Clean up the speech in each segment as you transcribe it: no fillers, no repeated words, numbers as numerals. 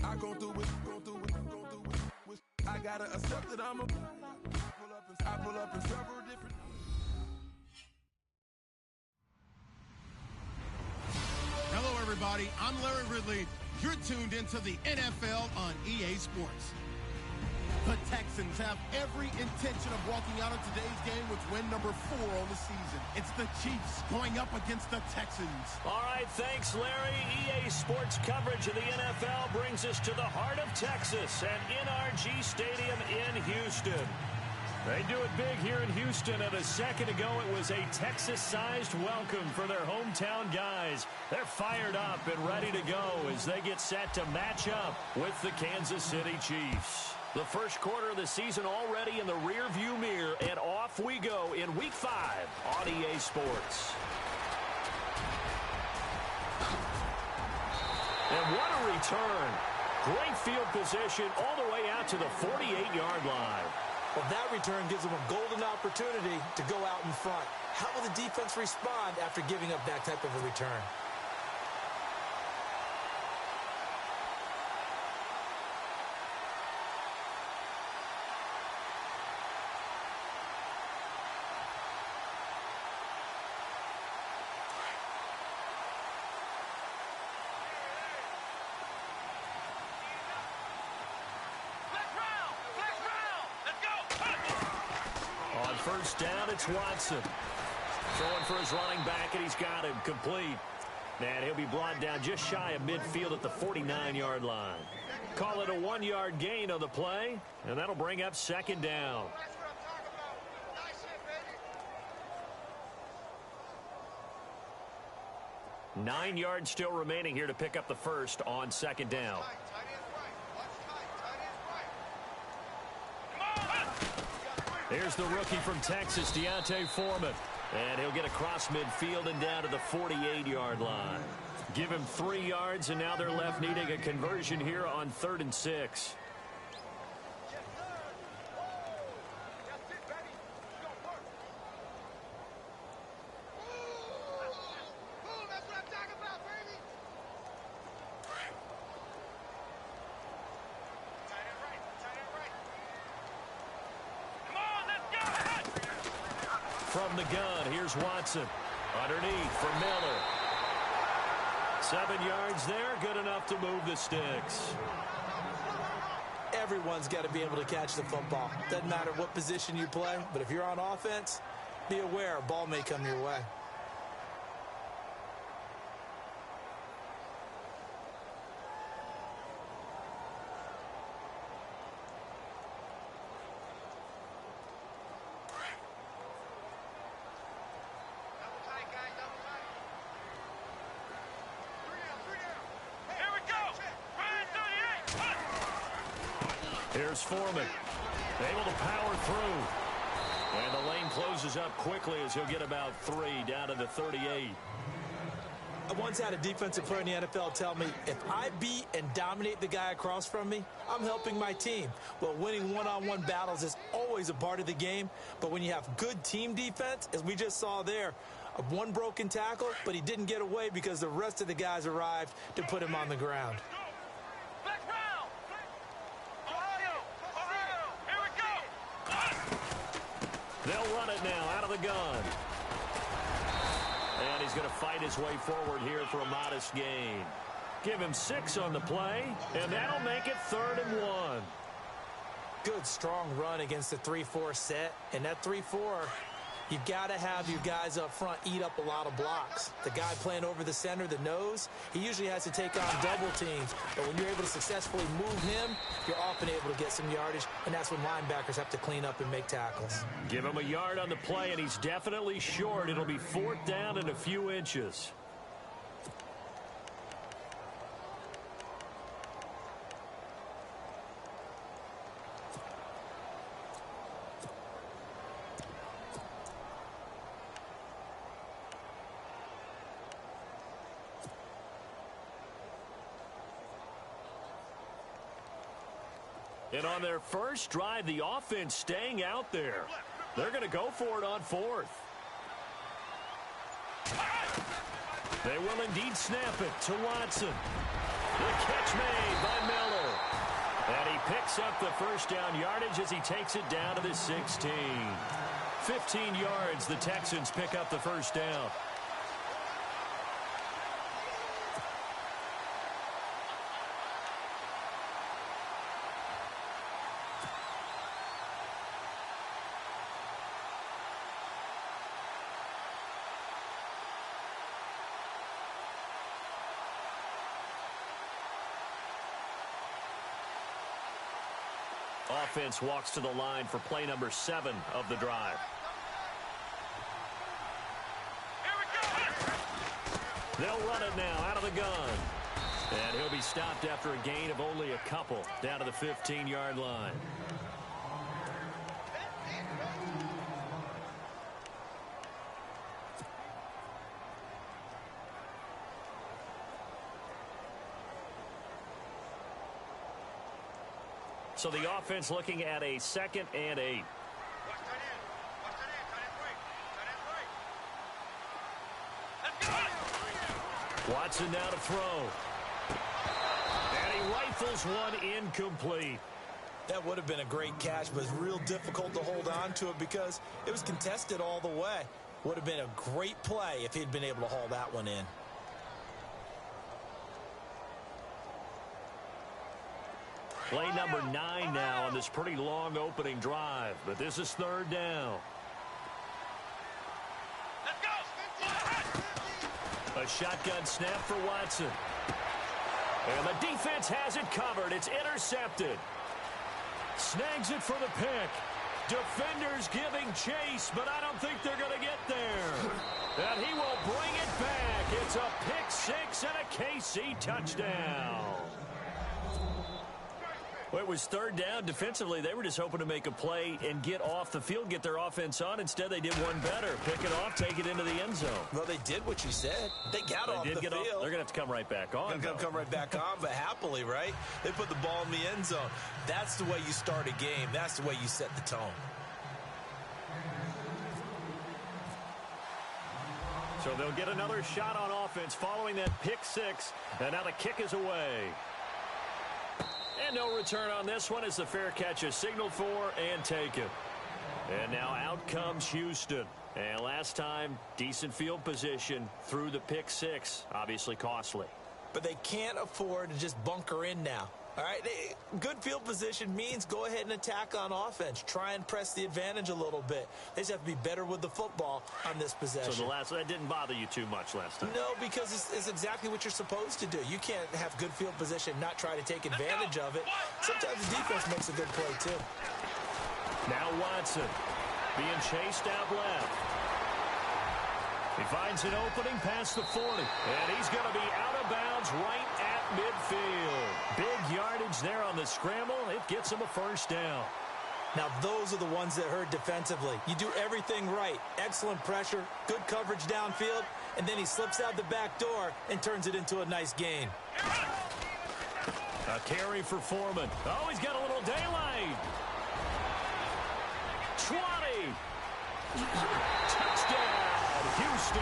I go through it. I gotta accept that I'm a. I pull up in several different. Hello, everybody. I'm Larry Ridley. You're tuned into the NFL on EA Sports. The Texans have every intention of walking out of today's game with win number 4 on the season. It's the Chiefs going up against the Texans. All right, thanks, Larry. EA Sports coverage of the NFL brings us to the heart of Texas at NRG Stadium in Houston. They do it big here in Houston, and a second ago it was a Texas-sized welcome for their hometown guys. They're fired up and ready to go as they get set to match up with the Kansas City Chiefs. The first quarter of the season already in the rearview mirror, and off we go in Week 5 on EA Sports. And what a return. Great field position all the way out to the 48-yard line. Well, that return gives them a golden opportunity to go out in front. How will the defense respond after giving up that type of a return? First down, it's Watson. Throwing for his running back, and he's got him complete. And he'll be brought down just shy of midfield at the 49-yard line. Call it a 1-yard gain on the play, and that'll bring up second down. Nine yards still remaining here to pick up the first on second down. Here's the rookie from Texas, Deontay Foreman. And he'll get across midfield and down to the 48-yard line. Give him 3 yards, and now they're left needing a conversion here on 3rd and 6. From the gun, here's Watson. Underneath for Miller. 7 yards there, good enough to move the sticks. Everyone's got to be able to catch the football. Doesn't matter what position you play, but if you're on offense, be aware a ball may come your way. Here's Foreman, able to power through. And the lane closes up quickly as he'll get about 3 down to the 38. I once had a defensive player in the NFL tell me, if I beat and dominate the guy across from me, I'm helping my team. Well, winning one-on-one battles is always a part of the game, but when you have good team defense, as we just saw there, one broken tackle, but he didn't get away because the rest of the guys arrived to put him on the ground. They'll run it now out of the gun. And he's going to fight his way forward here for a modest gain. Give him 6 on the play, and that'll make it 3rd and 1. Good, strong run against the 3-4 set. And that 3-4, you've got to have your guys up front eat up a lot of blocks. The guy playing over the center, the nose, he usually has to take on double teams. But when you're able to successfully move him, you're often able to get some yardage, and that's when linebackers have to clean up and make tackles. Give him a yard on the play, and he's definitely short. It'll be 4th down and a few inches. And on their first drive, the offense staying out there. They're going to go for it on 4th. They will indeed snap it to Watson. The catch made by Miller. picks up the first down yardage as he takes it down to the 16. 15 yards, the Texans pick up the first down. Offense walks to the line for play number 7 of the drive. They'll run it now out of the gun. And he'll be stopped after a gain of only a couple down to the 15-yard line. So the offense looking at a 2nd and 8. Watson now to throw. And he rifles one incomplete. That would have been a great catch, but it's real difficult to hold on to it because it was contested all the way. Would have been a great play if he'd been able to haul that one in. Play number 9 now on this pretty long opening drive, but this is 3rd down. A shotgun snap for Watson. And the defense has it covered. It's intercepted. Snags it for the pick. Defenders giving chase, but I don't think they're going to get there. And he will bring it back. It's a pick 6 and a KC touchdown. Well, it was 3rd down. Defensively, they were just hoping to make a play and get off the field, get their offense on. Instead, they did one better. Pick it off, take it into the end zone. Well, they did what you said. They got off the field. They're going to have to come right back on. They're going to come right back on, but happily, right? They put the ball in the end zone. That's the way you start a game. That's the way you set the tone. So they'll get another shot on offense following that pick 6. And now the kick is away. And no return on this one as the fair catch is signaled for and taken. And now out comes Houston. And last time, decent field position through the pick 6. Obviously costly. But they can't afford to just bunker in now. All right, good field position means go ahead and attack on offense. Try and press the advantage a little bit. They just have to be better with the football on this possession. So that didn't bother you too much last time? No, because it's exactly what you're supposed to do. You can't have good field position and not try to take advantage of it. Sometimes the defense makes a good play, too. Now Watson being chased out left. He finds an opening past the 40. And he's going to be out of bounds right at midfield. Big yardage there on the scramble. It gets him a first down. Now, those are the ones that hurt defensively. You do everything right. Excellent pressure, good coverage downfield, and then he slips out the back door and turns it into a nice gain. A carry for Foreman. Oh, he's got a little daylight. 20. Touchdown, Houston.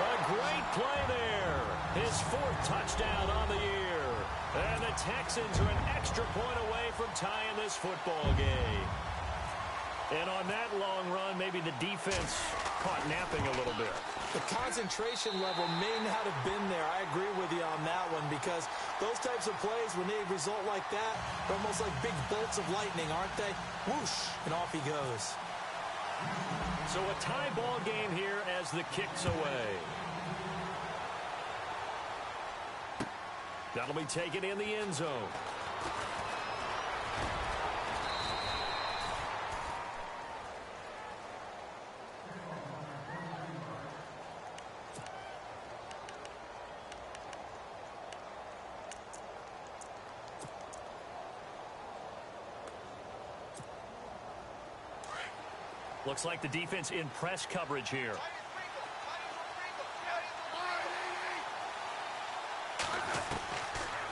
A great play there. His 4th touchdown on the year. And the Texans are an extra point away from tying this football game. And on that long run, maybe the defense caught napping a little bit. The concentration level may not have been there. I agree with you on that one because those types of plays, when they result like that, they're almost like big bolts of lightning, aren't they? Whoosh, and off he goes. So a tie ball game here as the kick's away. That'll be taken in the end zone. Looks like the defense in press coverage here.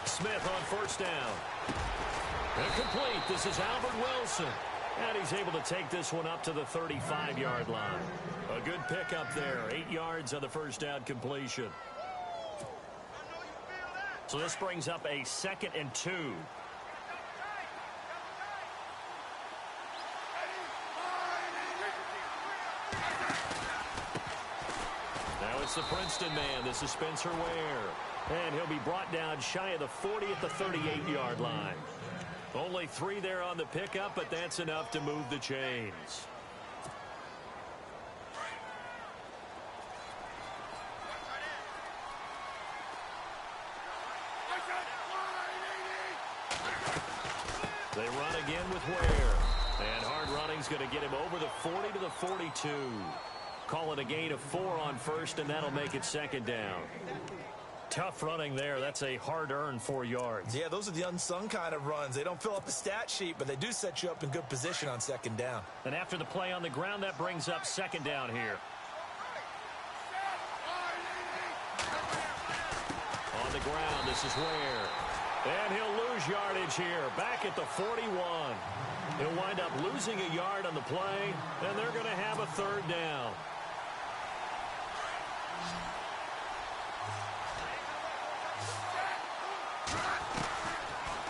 Smith on first down. Incomplete. This is Albert Wilson. And he's able to take this one up to the 35-yard line. A good pickup there. 8 yards on the first down completion. So this brings up a 2nd and 2. It's the Princeton man. This is Spencer Ware. And he'll be brought down shy of the 40 at the 38-yard line. Only 3 there on the pickup, but that's enough to move the chains. They run again with Ware. And hard running's going to get him over the 40 to the 42. Call it a gain of 4 on first, and that'll make it second down. Tough running there. That's a hard-earned 4 yards. Yeah, those are the unsung kind of runs. They don't fill up the stat sheet, but they do set you up in good position on second down. And after the play on the ground, that brings up second down here. On the ground, this is Ware. And he'll lose yardage here, back at the 41. He'll wind up losing a yard on the play, and they're going to have a third down.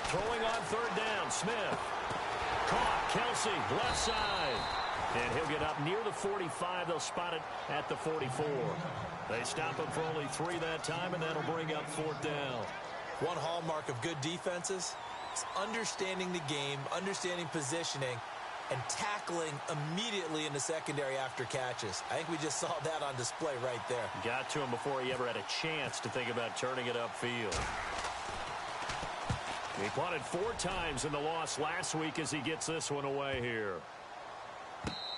Throwing on third down, Smith. Caught, Kelsey, left side. And he'll get up near the 45. They'll spot it at the 44. They stop him for only 3 that time, and that'll bring up fourth down. One hallmark of good defenses is understanding the game, understanding positioning, and tackling immediately in the secondary after catches. I think we just saw that on display right there. Got to him before he ever had a chance to think about turning it upfield. He punted 4 times in the loss last week as he gets this one away here.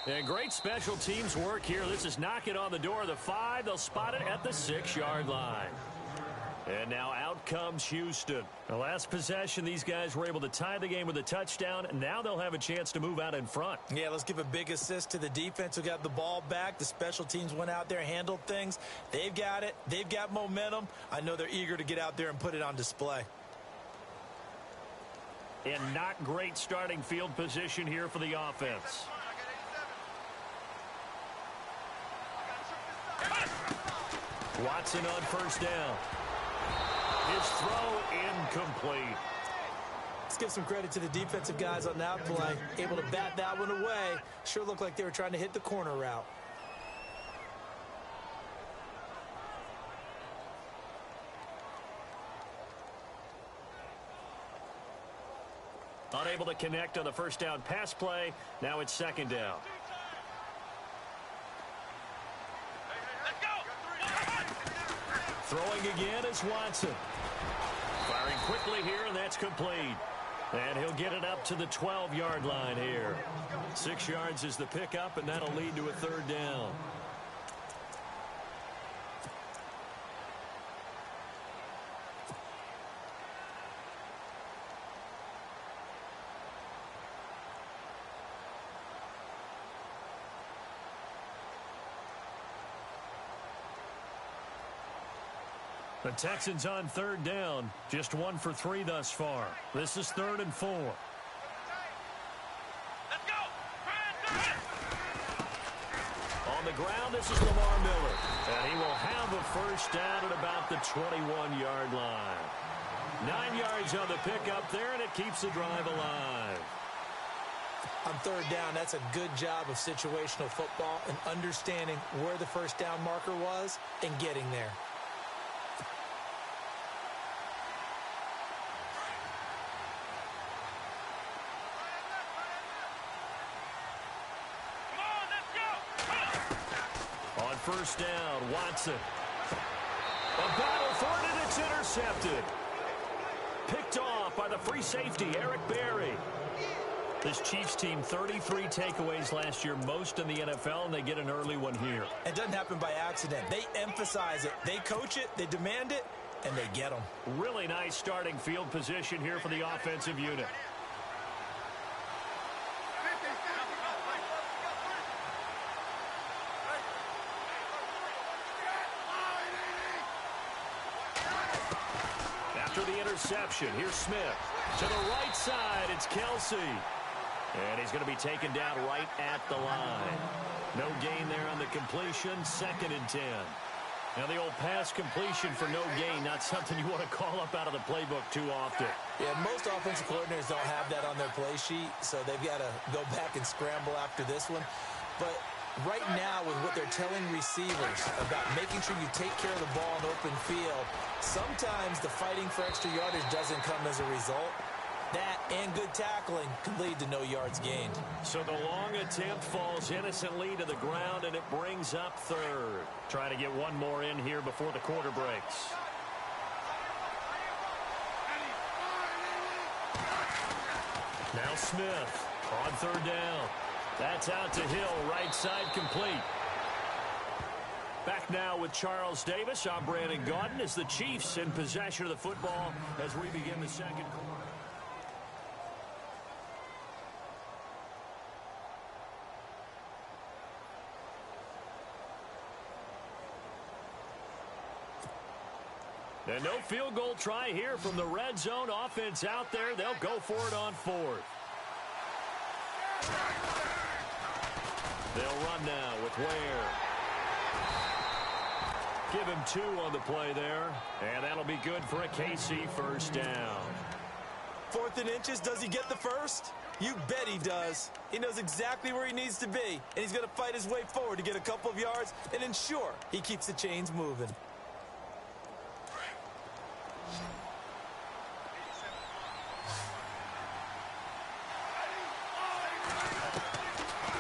And great special teams work here. This is knocking on the door of the 5. They'll spot it at the 6-yard line. And now out comes Houston. The last possession, these guys were able to tie the game with a touchdown, and now they'll have a chance to move out in front. Yeah, let's give a big assist to the defense who got the ball back. The special teams went out there, handled things. They've got it. They've got momentum. I know they're eager to get out there and put it on display. And not great starting field position here for the offense. Watson on first down. His throw incomplete. Let's give some credit to the defensive guys on that play. Able to bat that one away. Sure looked like they were trying to hit the corner route. Unable to connect on the first down pass play. Now it's second down. Throwing again is Watson. Firing quickly here, and that's complete. And he'll get it up to the 12-yard line here. 6 yards is the pickup, and that'll lead to a third down. The Texans on third down. Just 1 for 3 thus far. This is 3rd and 4. Let's go! On the ground, this is Lamar Miller. And he will have a first down at about the 21-yard line. 9 yards on the pickup there, and it keeps the drive alive. On third down, that's a good job of situational football and understanding where the first down marker was and getting there. First down, Watson. A battle for it, and it's intercepted. Picked off by the free safety, Eric Berry. This Chiefs team, 33 takeaways last year, most in the NFL, and they get an early one here. It doesn't happen by accident. They emphasize it. They coach it, they demand it, and they get them. Really nice starting field position here for the offensive unit. After the interception, here's Smith. To the right side, it's Kelsey. And he's going to be taken down right at the line. No gain there on the completion, 2nd and 10. Now the old pass completion for no gain, not something you want to call up out of the playbook too often. Yeah, most offensive coordinators don't have that on their play sheet, so they've got to go back and scramble after this one. But Right now, with what they're telling receivers about making sure you take care of the ball in open field, sometimes the fighting for extra yardage doesn't come as a result. That and good tackling can lead to no yards gained. So the long attempt falls innocently to the ground, and it brings up third. Trying to get one more in here before the quarter breaks. Now Smith on third down. That's out to Hill, right side complete. Back now with Charles Davis. I'm Brandon Gaudin as the Chiefs in possession of the football as we begin the second quarter. And no field goal try here from the red zone offense out there. They'll go for it on fourth. They'll run now with Ware. Give him 2 on the play there. And that'll be good for a KC first down. 4th and inches, does he get the first? You bet he does. He knows exactly where he needs to be, and he's going to fight his way forward to get a couple of yards and ensure he keeps the chains moving.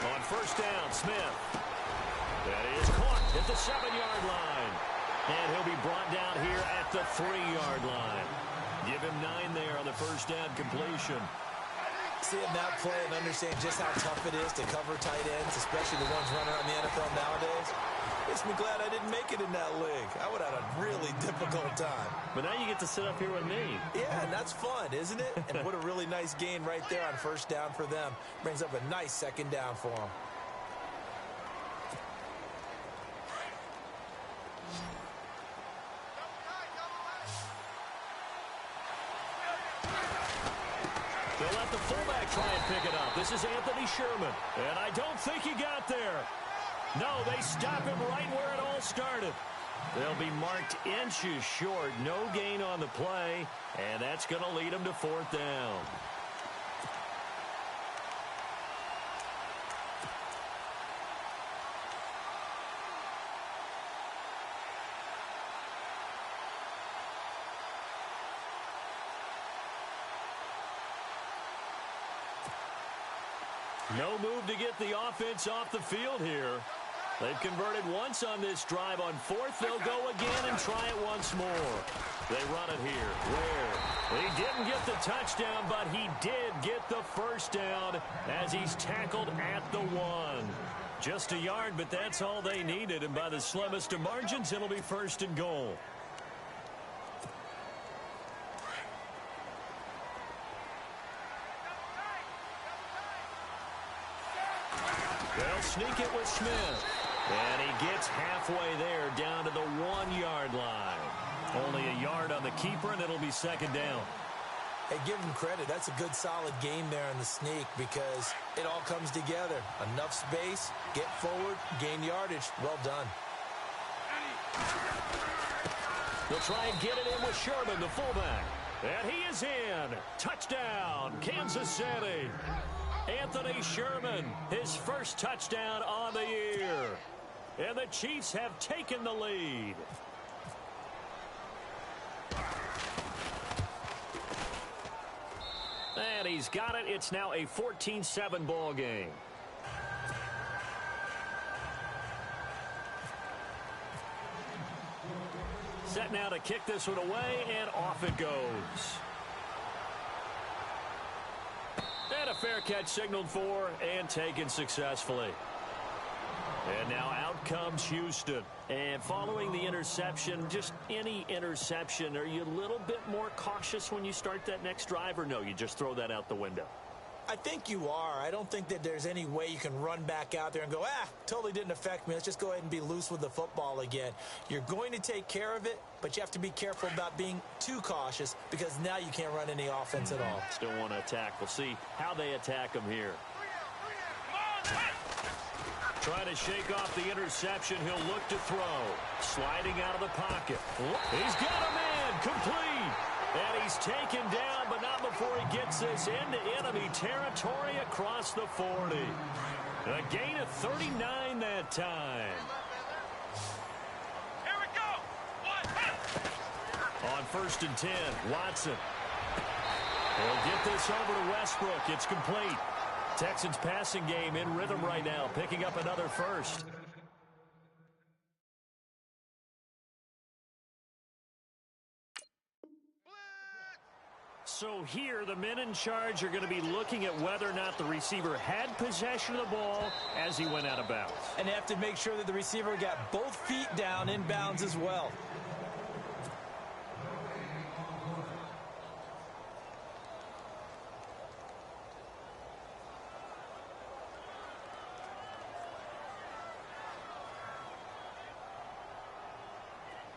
On first down, Smith. That is caught at the 7-yard line. And he'll be brought down here at the 3-yard line. Give him 9 there on the first down completion. Seeing that play and understand just how tough it is to cover tight ends, especially the ones running around the NFL nowadays, makes me glad I didn't make it in that league. I would have had a really difficult time. But now you get to sit up here with me. Yeah, and that's fun, isn't it? And what a really nice gain right there on first down for them. Brings up a nice second down for them. They'll let the fullback try and pick it up. This is Anthony Sherman. And I don't think he got there. No, they stop him right where it all started. They'll be marked inches short. No gain on the play. And that's going to lead them to 4th down. No move to get the offense off the field here. They've converted once on this drive. On 4th, they'll go again and try it once more. They run it here. Ware. He didn't get the touchdown, but he did get the first down as he's tackled at the 1. Just a yard, but that's all they needed. And by the slimmest of margins, it'll be 1st and goal. They'll sneak it with Smith. And he gets halfway there down to the 1-yard line. Only a yard on the keeper, and it'll be 2nd down. Hey, give him credit. That's a good, solid game there in the sneak because it all comes together. Enough space, get forward, gain yardage. Well done. They'll try and get it in with Sherman, the fullback. And he is in. Touchdown, Kansas City. Anthony Sherman, his first touchdown on the year. And the Chiefs have taken the lead. And he's got it. It's now a 14-7 ball game. Set now to kick this one away, and off it goes. And a fair catch signaled for and taken successfully. And now out comes Houston. And following the interception, just any interception, are you a little bit more cautious when you start that next drive, or no, you just throw that out the window? I think you are. I don't think that there's any way you can run back out there and go, totally didn't affect me. Let's just go ahead and be loose with the football again. You're going to take care of it, but you have to be careful about being too cautious because now you can't run any offense at all. Still want to attack. We'll see how they attack him here. Trying to shake off the interception. He'll look to throw. Sliding out of the pocket. He's got a man. Complete. And he's taken down, but not before he gets gets this into enemy territory across the 40. A gain of 39 that time. Here we go. On 1st and 10, Watson. He'll get this over to Westbrook. It's complete. Texans passing game in rhythm right now, picking up another first. So here, the men in charge are going to be looking at whether or not the receiver had possession of the ball as he went out of bounds. And they have to make sure that the receiver got both feet down in bounds as well.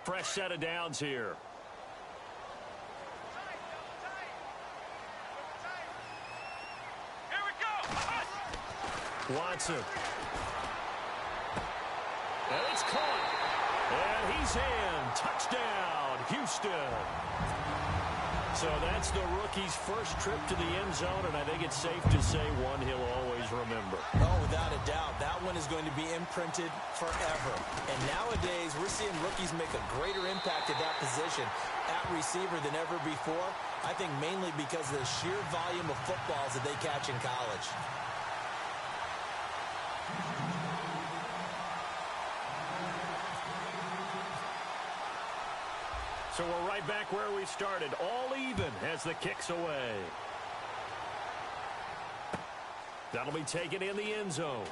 Fresh set of downs here. Watson. And it's caught. And he's in. Touchdown, Houston. So that's the rookie's first trip to the end zone, and I think it's safe to say one he'll always remember. Oh, without a doubt. That one is going to be imprinted forever. And nowadays, we're seeing rookies make a greater impact at that position at receiver than ever before. I think mainly because of the sheer volume of footballs that they catch in college. So we're right back where we started, all even as the kick's away. That'll be taken in the end zone.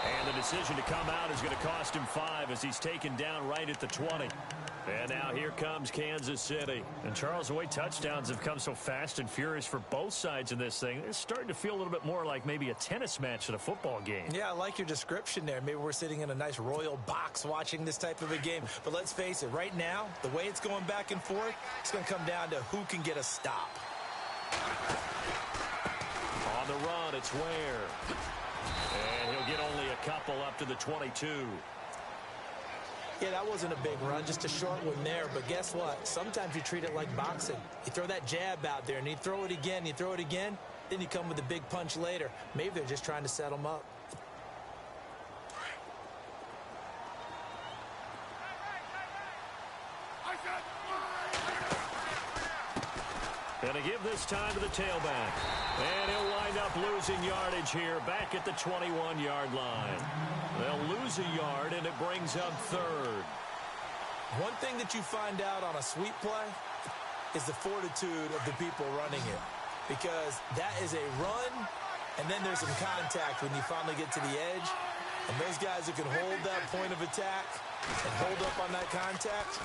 And the decision to come out is going to cost him 5 as he's taken down right at the 20. And now here comes Kansas City. And Charles, the way touchdowns have come so fast and furious for both sides in this thing, it's starting to feel a little bit more like maybe a tennis match at a football game. Yeah, I like your description there. Maybe we're sitting in a nice royal box watching this type of a game. But let's face it, right now, the way it's going back and forth, it's going to come down to who can get a stop. On the run, it's Ware. And he'll get only a couple up to the 22. Yeah, that wasn't a big run, just a short one there. But guess what? Sometimes you treat it like boxing. You throw that jab out there, and you throw it again, you throw it again, then you come with a big punch later. Maybe they're just trying to set them up. Going to give this time to the tailback. And he'll wind up losing yardage here back at the 21-yard line. They'll lose a yard, and it brings up 3rd. One thing that you find out on a sweep play is the fortitude of the people running it. Because that is a run, and then there's some contact when you finally get to the edge. And those guys who can hold that point of attack and hold up on that contact,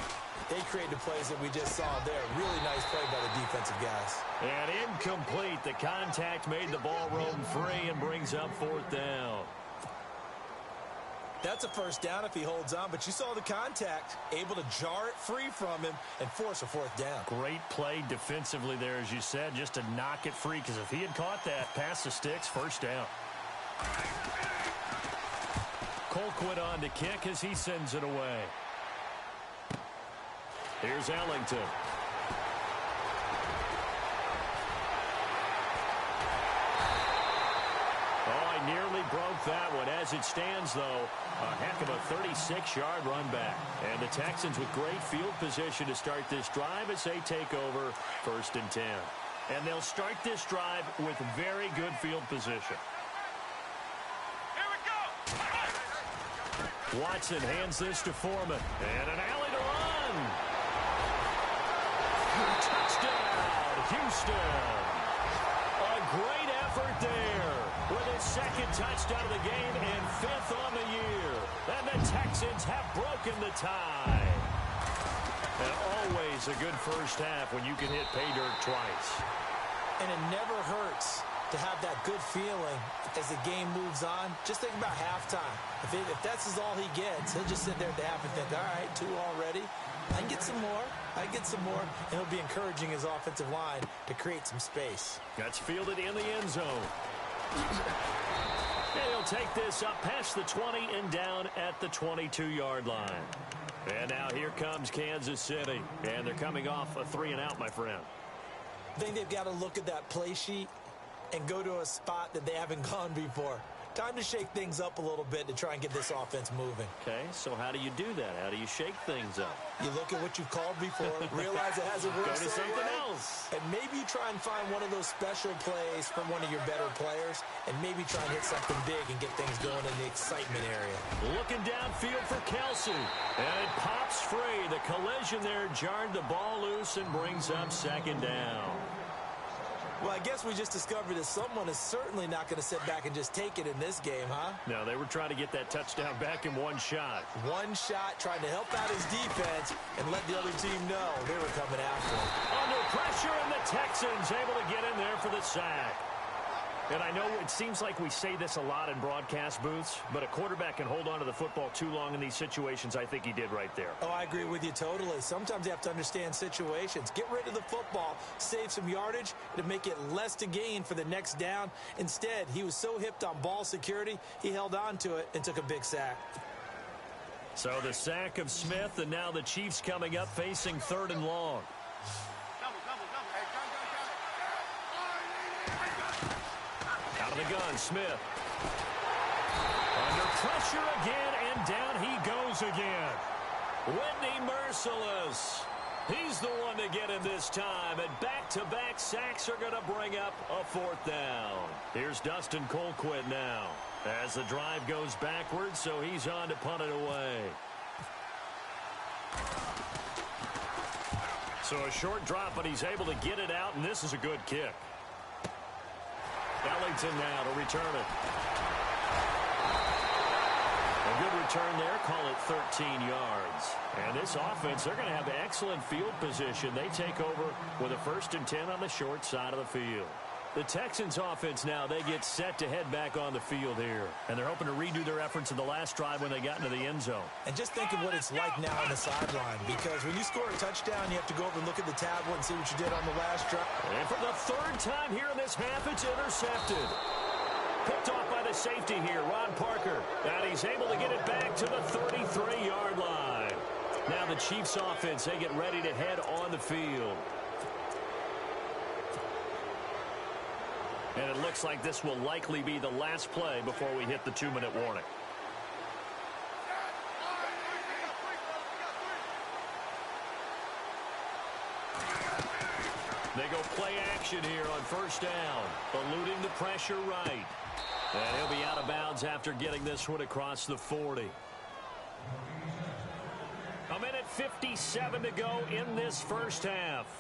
they create the plays that we just saw there. Really nice play by the defensive guys. And incomplete. The contact made the ball roam free and brings up 4th down. That's a first down if he holds on, but you saw the contact, able to jar it free from him and force a 4th down. Great play defensively there, as you said, just to knock it free, because if he had caught that, past the sticks, 1st down. Colquitt on to kick as he sends it away. Here's Ellington. Oh, I nearly broke that one. As it stands, though, a heck of a 36-yard run back. And the Texans with great field position to start this drive as they take over 1st and 10. And they'll start this drive with very good field position. Watson hands this to Foreman. And an alley to run. Touchdown, Houston. A great effort there with his 2nd touchdown of the game and 5th on the year. And the Texans have broken the tie. And always a good first half when you can hit pay dirt twice. And it never hurts to have that good feeling as the game moves on. Just think about halftime. If that's all he gets, he'll just sit there at the half and think, all right, 2 already. I can get some more. I can get some more. And he'll be encouraging his offensive line to create some space. That's fielded in the end zone. And he'll take this up past the 20 and down at the 22-yard line. And now here comes Kansas City. And they're coming off a 3-and-out, my friend. I think they've got to look at that play sheet and go to a spot that they haven't gone before. Time to shake things up a little bit to try and get this offense moving. Okay, so how do you do that? How do you shake things up? You look at what you've called before, realize it hasn't worked. Go to something else. And maybe you try and find one of those special plays from one of your better players, and maybe try and hit something big and get things going in the excitement area. Looking downfield for Kelsey. And it pops free. The collision there jarred the ball loose and brings up second down. Well, I guess we just discovered that someone is certainly not going to sit back and just take it in this game, huh? No, they were trying to get that touchdown back in one shot. One shot, trying to help out his defense and let the other team know they were coming after him. Under pressure, and the Texans able to get in there for the sack. And I know it seems like we say this a lot in broadcast booths, but a quarterback can hold on to the football too long in these situations. I think he did right there. Oh, I agree with you totally. Sometimes you have to understand situations. Get rid of the football, save some yardage, to make it less to gain for the next down. Instead, he was so hipped on ball security, he held on to it and took a big sack. So the sack of Smith, and now the Chiefs coming up facing 3rd and long. Out of the gun, Smith. Under pressure again, and down he goes again. Whitney merciless. He's the one to get him this time, and back-to-back sacks are going to bring up a 4th down. Here's Dustin Colquitt now as the drive goes backwards, so he's on to punt it away. So a short drop, but he's able to get it out, and this is a good kick. Ellington now to return it. A good return there. Call it 13 yards. And this offense, they're going to have excellent field position. They take over with a 1st and 10 on the short side of the field. The Texans offense now, they get set to head back on the field here. And they're hoping to redo their efforts in the last drive when they got into the end zone. And just think of what it's like now on the sideline, because when you score a touchdown, you have to go over and look at the tablet and see what you did on the last drive. And for the 3rd time here in this half, it's intercepted. Picked off by the safety here, Ron Parker. And he's able to get it back to the 33-yard line. Now the Chiefs offense, they get ready to head on the field. And it looks like this will likely be the last play before we hit the 2-minute warning. They go play action here on 1st down, eluding the pressure right. And he'll be out of bounds after getting this one across the 40. A minute 57 to go in this 1st half.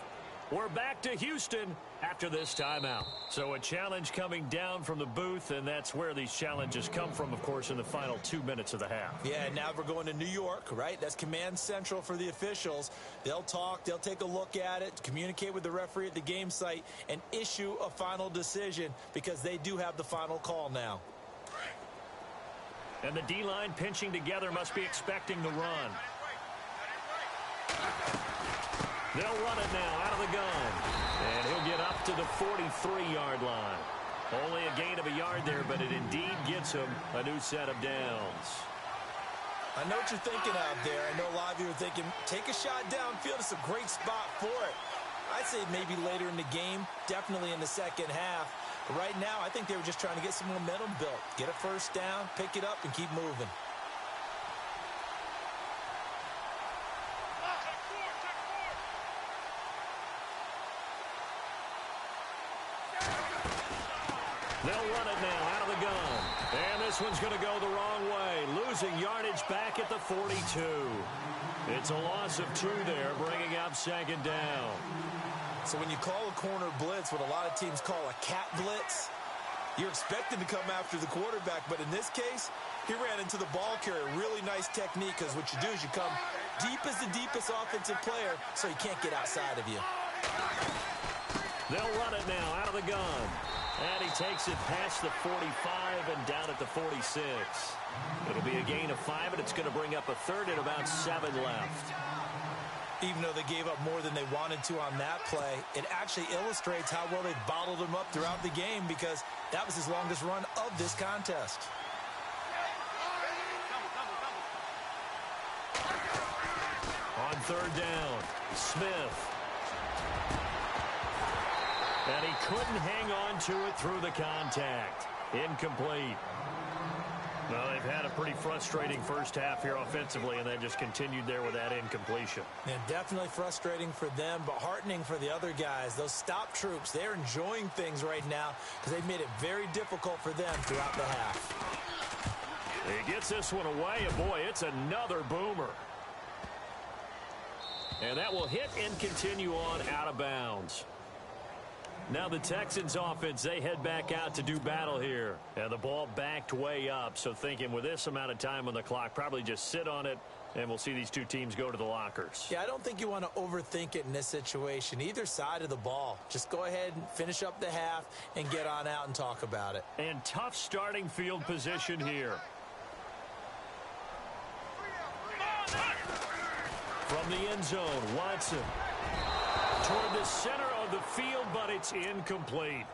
We're back to Houston after this timeout. So a challenge coming down from the booth, and that's where these challenges come from, of course, in the final 2 minutes of the half. Yeah, now we're going to New York, right? That's command central for the officials. They'll talk, they'll take a look at it, communicate with the referee at the game site, and issue a final decision because they do have the final call now. And the D-line pinching together must be expecting the run. They'll run it now out of the gun. And he'll get up to the 43-yard line. Only a gain of a yard there, but it indeed gets him a new set of downs. I know what you're thinking out there. I know a lot of you are thinking, take a shot downfield. It's a great spot for it. I'd say maybe later in the game, definitely in the second half. But right now, I think they were just trying to get some momentum built. Get a 1st down, pick it up, and keep moving. They'll run it now out of the gun. And this one's going to go the wrong way. Losing yardage back at the 42. It's a loss of 2 there, bringing up 2nd down. So when you call a corner blitz, what a lot of teams call a cat blitz, you're expected to come after the quarterback. But in this case, he ran into the ball carrier. Really nice technique, because what you do is you come deep as the deepest offensive player so he can't get outside of you. They'll run it now out of the gun. And he takes it past the 45 and down at the 46. It'll be a gain of 5, and it's going to bring up a 3rd and about 7 left. Even though they gave up more than they wanted to on that play, it actually illustrates how well they bottled him up throughout the game, because that was his longest run of this contest. On 3rd down, Smith. And he couldn't hang on to it through the contact. Incomplete. Well, they've had a pretty frustrating first half here offensively, and then just continued there with that incompletion. Yeah, definitely frustrating for them, but heartening for the other guys. Those stop troops, they're enjoying things right now because they've made it very difficult for them throughout the half. He gets this one away, and boy, it's another boomer. And that will hit and continue on out of bounds. Now the Texans offense, they head back out to do battle here. And the ball backed way up, so thinking with this amount of time on the clock, probably just sit on it, and we'll see these two teams go to the lockers. Yeah, I don't think you want to overthink it in this situation. Either side of the ball. Just go ahead and finish up the half and get on out and talk about it. And tough starting field position here. From the end zone, Watson. Toward the center of the field, but it's incomplete.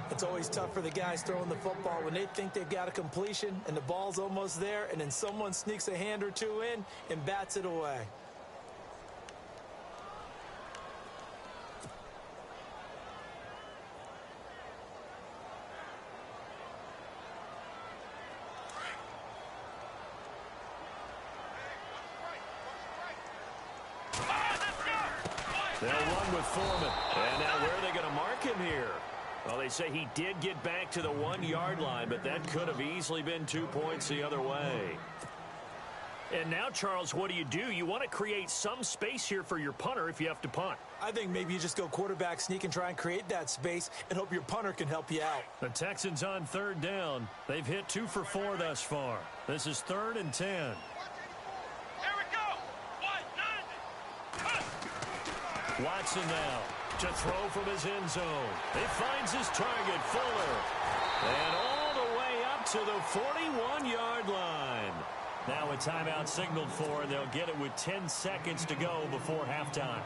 It's always tough for the guys throwing the football when they think they've got a completion and the ball's almost there, and then someone sneaks a hand or two in and bats it away. They'll run with Foreman. And now where are they going to mark him here? Well, they say he did get back to the 1-yard line, but that could have easily been 2 points the other way. And now, Charles, what do? You want to create some space here for your punter if you have to punt. I think maybe you just go quarterback sneak and try and create that space and hope your punter can help you out. The Texans on third down. They've hit 2 for 4 thus far. This is 3rd and 10. Watson now to throw from his end zone. He finds his target, Fuller. And all the way up to the 41-yard line. Now a timeout signaled for, and they'll get it with 10 seconds to go before halftime.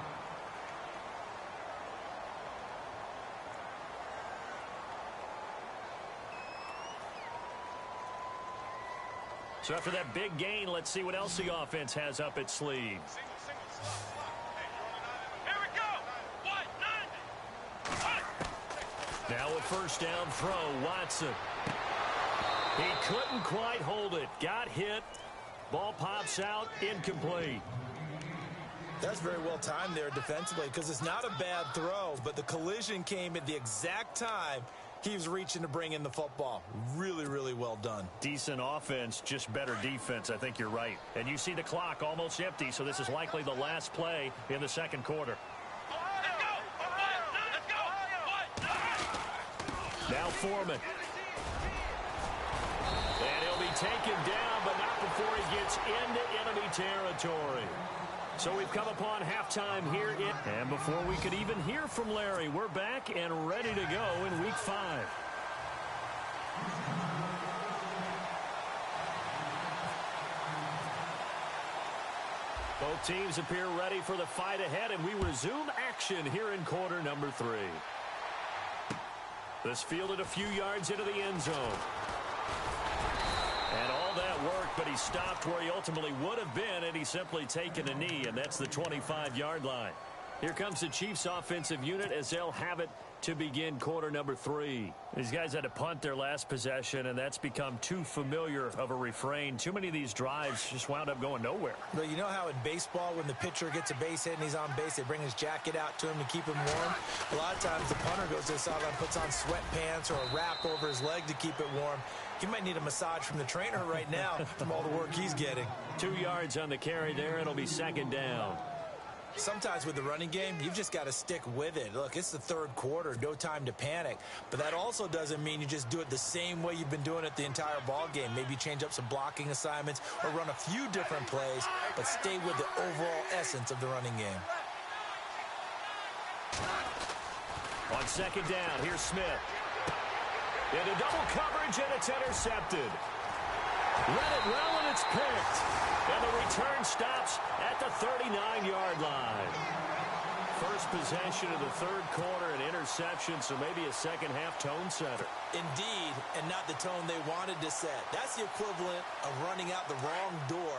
So after that big gain, let's see what else the offense has up its sleeve. Now a first down throw, Watson. He couldn't quite hold it. Got hit. Ball pops out, incomplete. That's very well timed there defensively because it's not a bad throw, but the collision came at the exact time he was reaching to bring in the football. Really, really well done. Decent offense, just better defense. I think you're right. And you see the clock almost empty, so this is likely the last play in the second quarter. Now Foreman. And he'll be taken down, but not before he gets into enemy territory. So we've come upon halftime here. And before we could even hear from Larry, we're back and ready to go in Week 5. Both teams appear ready for the fight ahead, and we resume action here in quarter number 3. This fielded a few yards into the end zone. And all that worked, but he stopped where he ultimately would have been, and he's simply taken a knee, and that's the 25-yard line. Here comes the Chiefs offensive unit as they'll have it to begin quarter number 3. These guys had to punt their last possession, and that's become too familiar of a refrain. Too many of these drives just wound up going nowhere. But you know how in baseball, when the pitcher gets a base hit and he's on base, they bring his jacket out to him to keep him warm? A lot of times the punter goes to the sideline, puts on sweatpants or a wrap over his leg to keep it warm. He might need a massage from the trainer right now from all the work he's getting. 2 yards on the carry there. It'll be second down. Sometimes with the running game, you've just got to stick with it. Look, it's the third quarter, no time to panic. But that also doesn't mean you just do it the same way you've been doing it the entire ball game. Maybe change up some blocking assignments or run a few different plays, but stay with the overall essence of the running game. On second down, here's Smith. Into double coverage, and it's intercepted. Let it well, and it's picked. And the return stops at the 39-yard line. First possession of the third quarter, an interception, so maybe a second-half tone setter. Indeed, and not the tone they wanted to set. That's the equivalent of running out the wrong door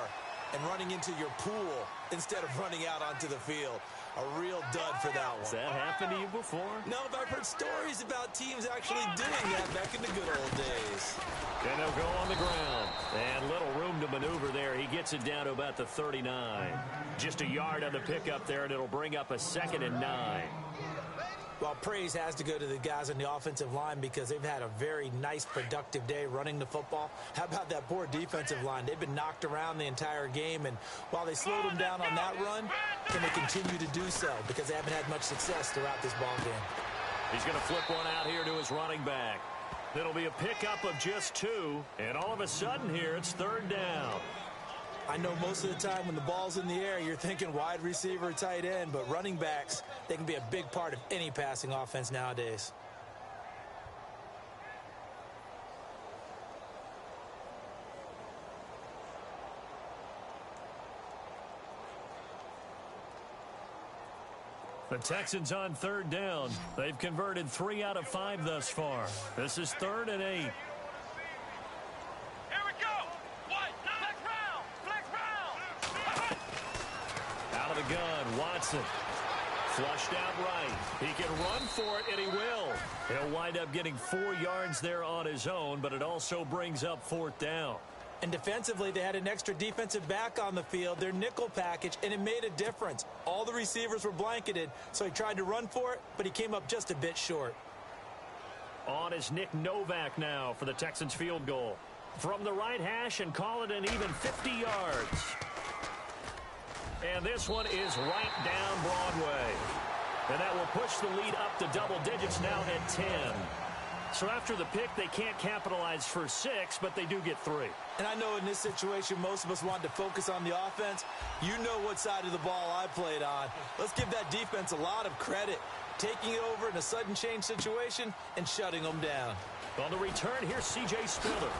and running into your pool instead of running out onto the field. A real dud for that one. Has that happened to you before? No, but I've heard stories about teams actually doing that back in the good old days. And they'll go on the ground. And little room to maneuver there. He gets it down to about the 39. Just a yard on the pickup there, and it'll bring up a 2nd and 9. Well, praise has to go to the guys on the offensive line because they've had a very nice, productive day running the football. How about that poor defensive line? They've been knocked around the entire game, and while they slowed them down on that run, can they continue to do so because they haven't had much success throughout this ball game. He's going to flip one out here to his running back. It'll be a pickup of just 2, and all of a sudden here it's 3rd down. I know most of the time when the ball's in the air, you're thinking wide receiver, tight end, but running backs, they can be a big part of any passing offense nowadays. The Texans on 3rd down. They've converted 3 out of 5 thus far. This is 3rd and 8. The gun, Watson. Flushed out right. He can run for it, and he will. He'll wind up getting 4 yards there on his own, but it also brings up 4th down. And defensively, they had an extra defensive back on the field, their nickel package, and it made a difference. All the receivers were blanketed, so he tried to run for it, but he came up just a bit short. On is Nick Novak now for the Texans field goal. From the right hash and call it an even 50 yards. And this one is right down Broadway. And that will push the lead up to double digits now at 10. So after the pick, they can't capitalize for 6, but they do get 3. And I know in this situation, most of us want to focus on the offense. You know what side of the ball I played on. Let's give that defense a lot of credit. Taking it over in a sudden change situation and shutting them down. On the return, here's C.J. Spiller.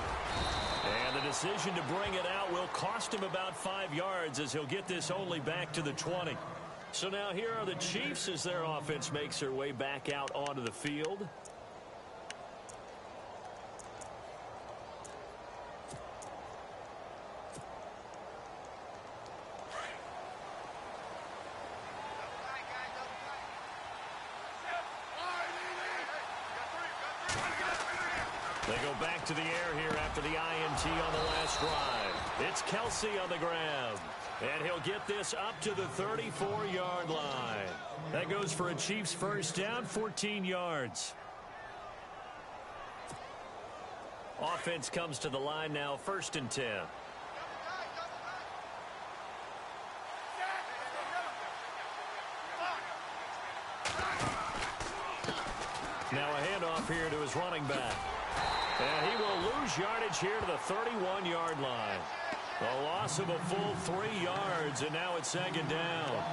And the decision to bring it out will cost him about 5 yards as he'll get this only back to the 20. So now here are the Chiefs as their offense makes their way back out onto the field. They go back to the air here after the INT on the last drive. It's Kelsey on the ground. And he'll get this up to the 34-yard line. That goes for a Chiefs first down, 14 yards. Offense comes to the line now, 1st and 10. Now a handoff here to his running back. And he will lose yardage here to the 31-yard line. A loss of a full 3 yards, and now it's 2nd down.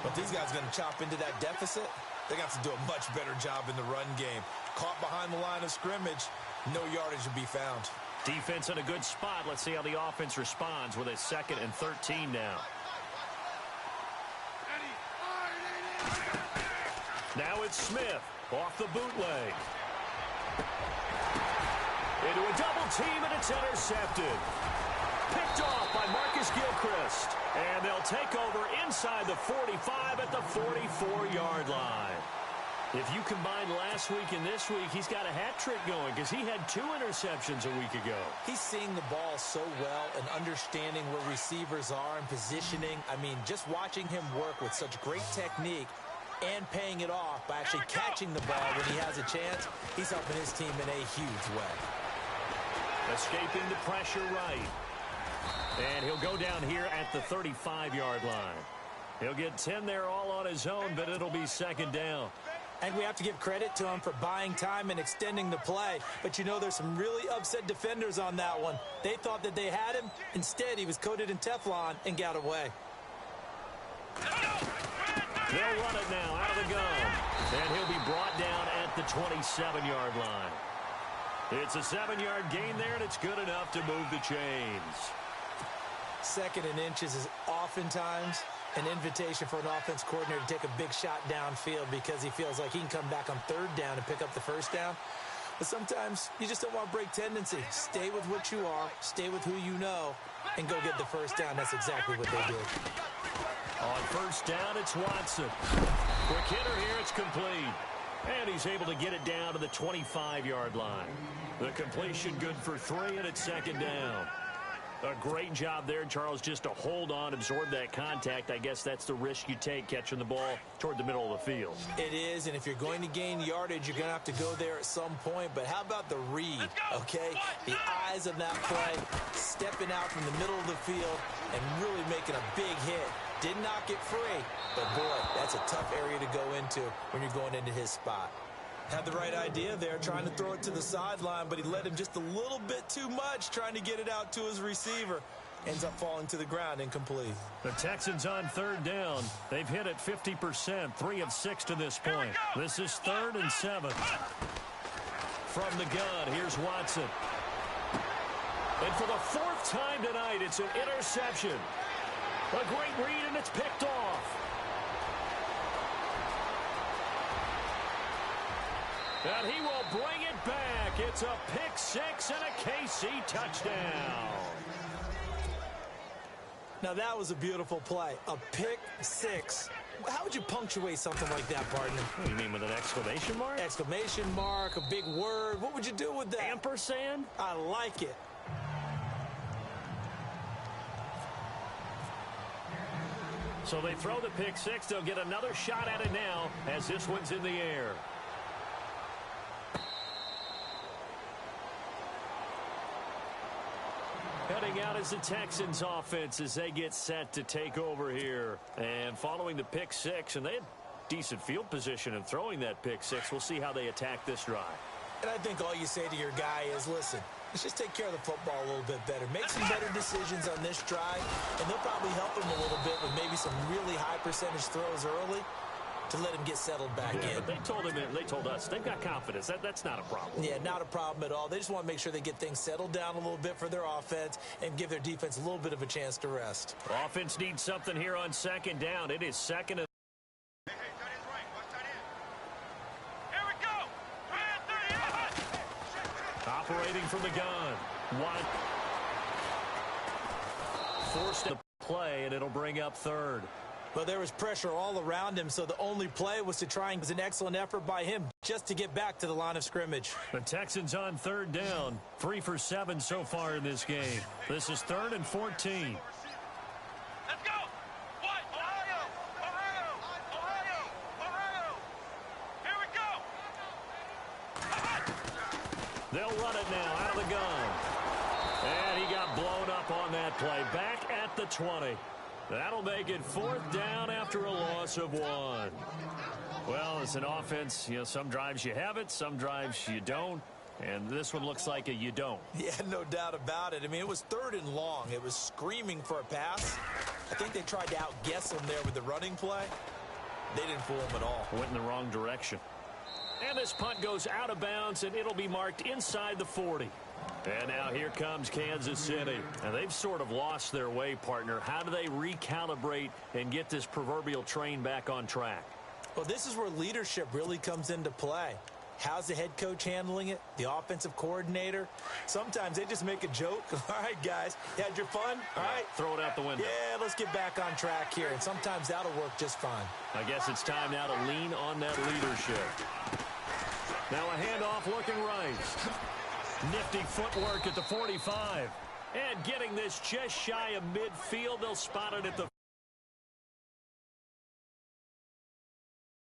But these guys are going to chop into that deficit. They got to do a much better job in the run game. Caught behind the line of scrimmage, no yardage to be found. Defense in a good spot. Let's see how the offense responds with a 2nd and 13 now. Now it's Smith off the bootleg. Into a double team, and it's intercepted. Picked off by Marcus Gilchrist. And they'll take over inside the 45 at the 44-yard line. If you combine last week and this week, he's got a hat trick going because he had 2 interceptions a week ago. He's seeing the ball so well and understanding where receivers are and positioning. I mean, just watching him work with such great technique and paying it off by actually catching the ball when he has a chance, he's helping his team in a huge way. Escaping the pressure right. And he'll go down here at the 35-yard line. He'll get 10 there all on his own, but it'll be 2nd down. And we have to give credit to him for buying time and extending the play. But you know, there's some really upset defenders on that one. They thought that they had him. Instead, he was coated in Teflon and got away. They'll run it now out of the gun. And he'll be brought down at the 27-yard line. It's a 7-yard gain there, and it's good enough to move the chains. 2nd and inches is oftentimes an invitation for an offense coordinator to take a big shot downfield because he feels like he can come back on 3rd down and pick up the 1st down. But sometimes you just don't want to break tendency. Stay with what you are, stay with who you know, and go get the 1st down. That's exactly what they did. On first down, it's Watson. Quick hitter here, it's complete. And he's able to get it down to the 25-yard line. The completion good for 3, and it's second down. A great job there, Charles, just to hold on, absorb that contact. I guess that's the risk you take catching the ball toward the middle of the field. It is, and if you're going to gain yardage, you're going to have to go there at some point. But how about the read, okay? The eyes of that play, stepping out from the middle of the field and really making a big hit. Did not get free, but, boy, that's a tough area to go into when you're going into his spot. Had the right idea there, trying to throw it to the sideline, but he led him just a little bit too much, trying to get it out to his receiver. Ends up falling to the ground, incomplete. The Texans on third down. They've hit it 50%, 3 of 6 to this point. This is 3rd and 7. From the gun, here's Watson. And for the 4th time tonight, it's an interception. A great read, and it's picked off. And he will bring it back. It's a pick 6 and a KC touchdown. Now, that was a beautiful play. A pick 6. How would you punctuate something like that, partner? What do you mean, with an exclamation mark? Exclamation mark, a big word. What would you do with that? Ampersand? I like it. So they throw the pick 6. They'll get another shot at it now as this one's in the air. Heading out is the Texans offense as they get set to take over here. And following the pick 6, and they had decent field position in throwing that pick 6. We'll see how they attack this drive. And I think all you say to your guy is, listen, let's just take care of the football a little bit better. Make some better decisions on this drive, and they'll probably help him a little bit with maybe some really high percentage throws early to let him get settled back in. But they told us they've got confidence. That's not a problem. Yeah, not a problem at all. They just want to make sure they get things settled down a little bit for their offense and give their defense a little bit of a chance to rest. Offense needs something here on second down. It is second and operating from the gun. One. Forced to play, and it'll bring up 3rd. But there was pressure all around him, so the only play was to try and was an excellent effort by him just to get back to the line of scrimmage. The Texans on 3rd down. 3 for 7 so far in this game. This is 3rd and 14. Let's go! What? Ohio! Ohio! Ohio! Ohio! Here we go! They'll run it now out of the gun. And he got blown up on that play. Back at the 20. That'll make it 4th down after a loss of 1. Well, it's an offense. You know, some drives you have it, some drives you don't. And this one looks like a you don't. Yeah, no doubt about it. I mean, it was 3rd and long. It was screaming for a pass. I think they tried to outguess him there with the running play. They didn't fool him at all. Went in the wrong direction. And this punt goes out of bounds, and it'll be marked inside the 40. And now here comes Kansas City. And they've sort of lost their way, partner. How do they recalibrate and get this proverbial train back on track? Well, this is where leadership really comes into play. How's the head coach handling it? The offensive coordinator? Sometimes they just make a joke. All right, guys, you had your fun? All right. Throw it out the window. Yeah, let's get back on track here. And sometimes that'll work just fine. I guess it's time now to lean on that leadership. Now a handoff looking right. Nifty footwork at the 45. And getting this just shy of midfield. They'll spot it at the